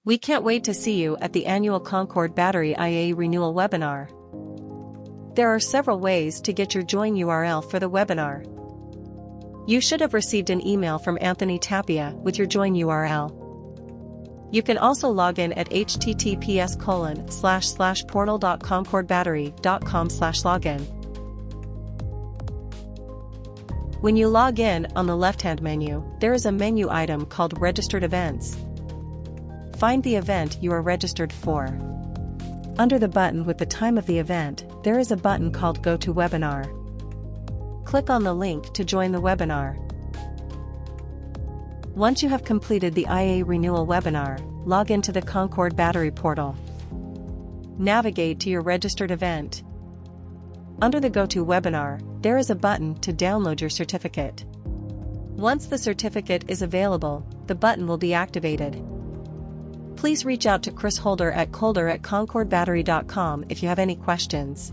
We can't wait to see you at the annual Concorde Battery IA Renewal webinar. There are several ways to get your join URL for the webinar. You should have received an email from Anthony Tapia with your join URL. You can also log in at https://portal.concordebattery.com/login. When you log in, on the left-hand menu, there is a menu item called Registered Events. Find the event you are registered for. Under the button with the time of the event, there is a button called GoToWebinar. Click on the link to join the webinar. Once you have completed the IA Renewal webinar, log into the Concorde Battery portal. Navigate to your registered event. Under the GoToWebinar, there is a button to download your certificate. Once the certificate is available, the button will be activated. Please reach out to Chris Holder at colder@concordebattery.com if you have any questions.